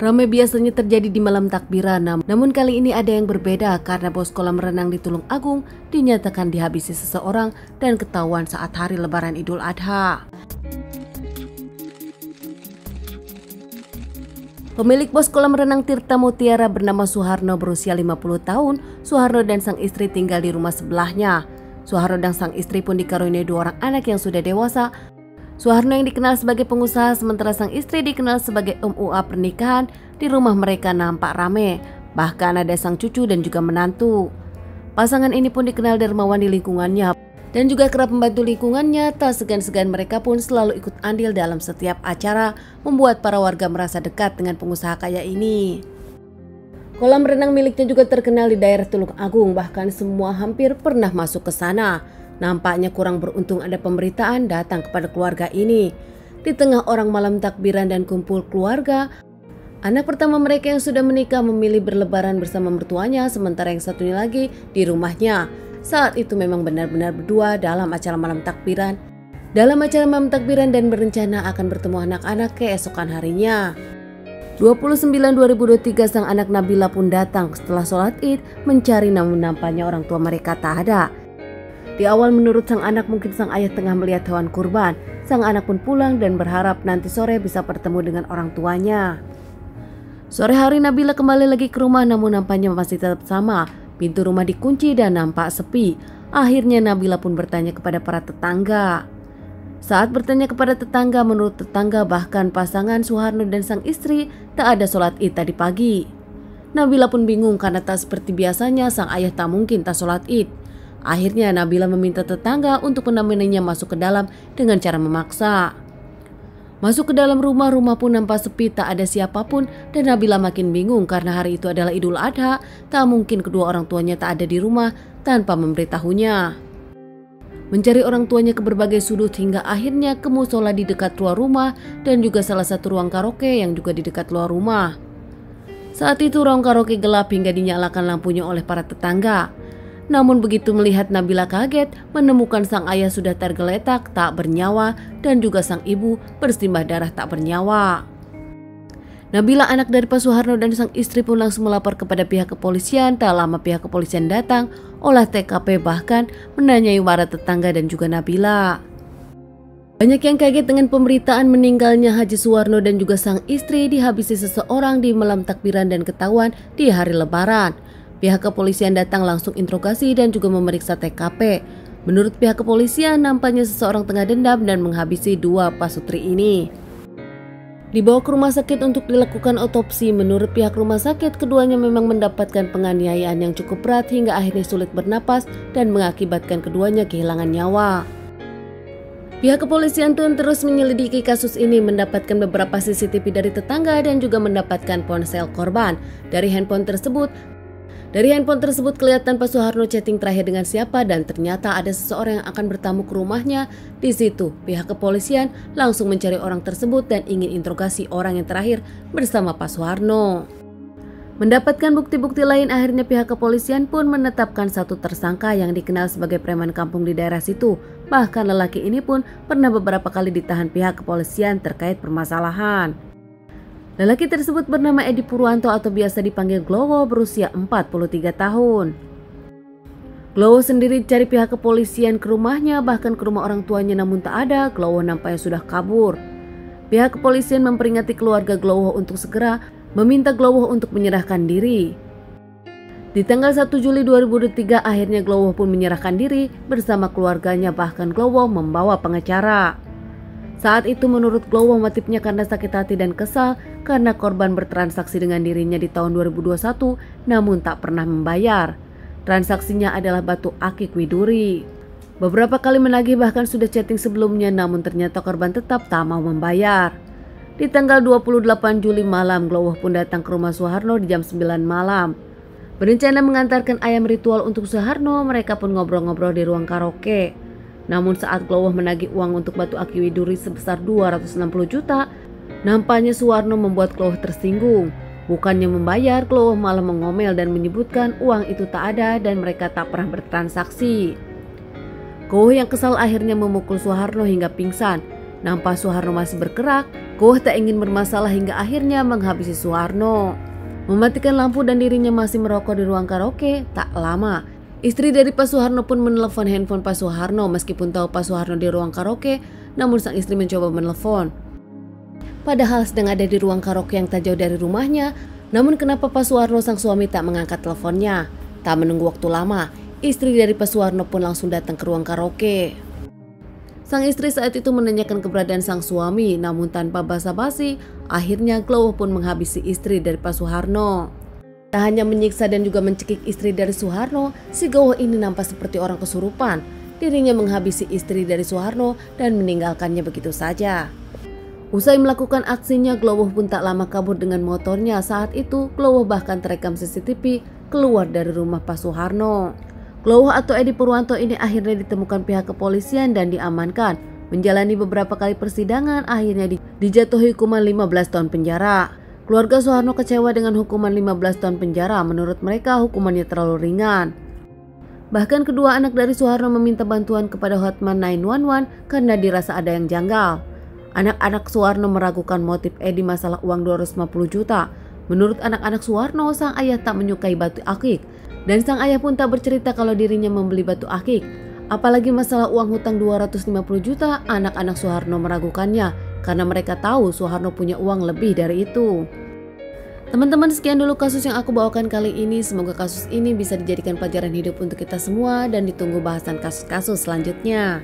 Ramai biasanya terjadi di malam takbiran, namun kali ini ada yang berbeda karena bos kolam renang di Tulung Agung dinyatakan dihabisi seseorang dan ketahuan saat hari Lebaran Idul Adha. Pemilik bos kolam renang Tirta Mutiara bernama Suharno berusia 50 tahun. Suharno dan sang istri tinggal di rumah sebelahnya. Suharno dan sang istri pun dikaruniai 2 orang anak yang sudah dewasa. Suharno yang dikenal sebagai pengusaha sementara sang istri dikenal sebagai UA pernikahan. Di rumah mereka nampak rame, bahkan ada sang cucu dan juga menantu. Pasangan ini pun dikenal dermawan di lingkungannya dan juga kerap membantu lingkungannya. Tak segan-segan mereka pun selalu ikut andil dalam setiap acara, membuat para warga merasa dekat dengan pengusaha kaya ini. Kolam renang miliknya juga terkenal di daerah Tulung Agung, bahkan semua hampir pernah masuk ke sana. Nampaknya kurang beruntung ada pemberitaan datang kepada keluarga ini. Di tengah orang malam takbiran dan kumpul keluarga, anak pertama mereka yang sudah menikah memilih berlebaran bersama mertuanya, sementara yang satunya lagi di rumahnya. Saat itu memang benar-benar berdua dalam acara malam takbiran. Dan berencana akan bertemu anak-anak keesokan harinya. 29/2023 sang anak Nabila pun datang setelah sholat Id mencari, namun nampaknya orang tua mereka tak ada. Di awal menurut sang anak mungkin sang ayah tengah melihat hewan kurban. Sang anak pun pulang dan berharap nanti sore bisa bertemu dengan orang tuanya. Sore hari Nabila kembali lagi ke rumah, namun nampaknya masih tetap sama. Pintu rumah dikunci dan nampak sepi. Akhirnya Nabila pun bertanya kepada para tetangga. Saat bertanya kepada tetangga, menurut tetangga bahkan pasangan Suharno dan sang istri tak ada sholat Id tadi pagi. Nabila pun bingung karena tak seperti biasanya sang ayah tak mungkin tak sholat Id. Akhirnya Nabila meminta tetangga untuk menemaninya masuk ke dalam dengan cara memaksa. Masuk ke dalam rumah pun nampak sepi, tak ada siapapun, dan Nabila makin bingung karena hari itu adalah Idul Adha. Tak mungkin kedua orang tuanya tak ada di rumah tanpa memberitahunya. Mencari orang tuanya ke berbagai sudut hingga akhirnya ke musola di dekat luar rumah dan juga salah satu ruang karaoke yang juga di dekat luar rumah. Saat itu ruang karaoke gelap hingga dinyalakan lampunya oleh para tetangga. Namun begitu melihat Nabila kaget menemukan sang ayah sudah tergeletak tak bernyawa dan juga sang ibu bersimbah darah tak bernyawa. Nabila, anak dari Pak Suharno dan sang istri pun langsung melapor kepada pihak kepolisian. Tak lama pihak kepolisian datang, olah TKP, bahkan menanyai para tetangga dan juga Nabila. Banyak yang kaget dengan pemberitaan meninggalnya Haji Suharno dan juga sang istri dihabisi seseorang di malam takbiran dan ketahuan di hari Lebaran. Pihak kepolisian datang langsung interogasi dan juga memeriksa TKP. Menurut pihak kepolisian, nampaknya seseorang tengah dendam dan menghabisi 2 pasutri ini. Dibawa ke rumah sakit untuk dilakukan otopsi. Menurut pihak rumah sakit, keduanya memang mendapatkan penganiayaan yang cukup berat hingga akhirnya sulit bernapas dan mengakibatkan keduanya kehilangan nyawa. Pihak kepolisian pun terus menyelidiki kasus ini, mendapatkan beberapa CCTV dari tetangga dan juga mendapatkan ponsel korban. Dari handphone tersebut kelihatan Pak Suharno chatting terakhir dengan siapa dan ternyata ada seseorang yang akan bertamu ke rumahnya. Di situ pihak kepolisian langsung mencari orang tersebut dan ingin interogasi orang yang terakhir bersama Pak Suharno. Mendapatkan bukti-bukti lain, akhirnya pihak kepolisian pun menetapkan satu tersangka yang dikenal sebagai preman kampung di daerah situ. Bahkan lelaki ini pun pernah beberapa kali ditahan pihak kepolisian terkait permasalahan. Lelaki tersebut bernama Edi Purwanto atau biasa dipanggil Glowo, berusia 43 tahun. Glowo sendiri dicari pihak kepolisian ke rumahnya, bahkan ke rumah orang tuanya, namun tak ada. Glowo nampaknya sudah kabur. Pihak kepolisian memperingati keluarga Glowo untuk segera meminta Glowo untuk menyerahkan diri. Di tanggal 1 Juli 2023 akhirnya Glowo pun menyerahkan diri bersama keluarganya, bahkan Glowo membawa pengacara. Saat itu menurut Glowo motifnya karena sakit hati dan kesal karena korban bertransaksi dengan dirinya di tahun 2021 namun tak pernah membayar. Transaksinya adalah batu akik widuri. Beberapa kali menagih, bahkan sudah chatting sebelumnya, namun ternyata korban tetap tak mau membayar. Di tanggal 28 Juli malam, Glowo pun datang ke rumah Suharno di jam 9 malam. Berencana mengantarkan ayam ritual untuk Suharno, mereka pun ngobrol-ngobrol di ruang karaoke. Namun saat Glowo menagih uang untuk batu akik widuri sebesar 260 juta, nampaknya Suharno membuat Glowo tersinggung. Bukannya membayar, Glowo malah mengomel dan menyebutkan uang itu tak ada dan mereka tak pernah bertransaksi. Glowo yang kesal akhirnya memukul Suharno hingga pingsan. Nampak Suharno masih bergerak, Gowoh tak ingin bermasalah hingga akhirnya menghabisi Suharno. Mematikan lampu dan dirinya masih merokok di ruang karaoke, tak lama istri dari Pak Suharno pun menelpon handphone Pak Suharno meskipun tahu Pak Suharno di ruang karaoke, namun sang istri mencoba menelpon. Padahal sedang ada di ruang karaoke yang tak jauh dari rumahnya, namun kenapa Pak Suharno sang suami tak mengangkat teleponnya? Tak menunggu waktu lama, istri dari Pak Suharno pun langsung datang ke ruang karaoke. Sang istri saat itu menanyakan keberadaan sang suami, namun tanpa basa-basi, akhirnya Gowoh pun menghabisi istri dari Pak Suharno. Tak hanya menyiksa dan juga mencekik istri dari Suharno, si Gowoh ini nampak seperti orang kesurupan. Dirinya menghabisi istri dari Suharno dan meninggalkannya begitu saja. Usai melakukan aksinya, Gowoh pun tak lama kabur dengan motornya. Saat itu, Gowoh bahkan terekam CCTV keluar dari rumah Pak Suharno. Gowoh atau Edi Purwanto ini akhirnya ditemukan pihak kepolisian dan diamankan. Menjalani beberapa kali persidangan, akhirnya dijatuhi hukuman 15 tahun penjara. Keluarga Suharno kecewa dengan hukuman 15 tahun penjara. Menurut mereka, hukumannya terlalu ringan. Bahkan kedua anak dari Suharno meminta bantuan kepada Hotman 911 karena dirasa ada yang janggal. Anak-anak Suharno meragukan motif Edi masalah uang 250 juta. Menurut anak-anak Suharno, sang ayah tak menyukai batu akik. Dan sang ayah pun tak bercerita kalau dirinya membeli batu akik. Apalagi masalah uang hutang 250 juta, anak-anak Suharno meragukannya karena mereka tahu Suharno punya uang lebih dari itu. Teman-teman, sekian dulu kasus yang aku bawakan kali ini. Semoga kasus ini bisa dijadikan pelajaran hidup untuk kita semua dan ditunggu bahasan kasus-kasus selanjutnya.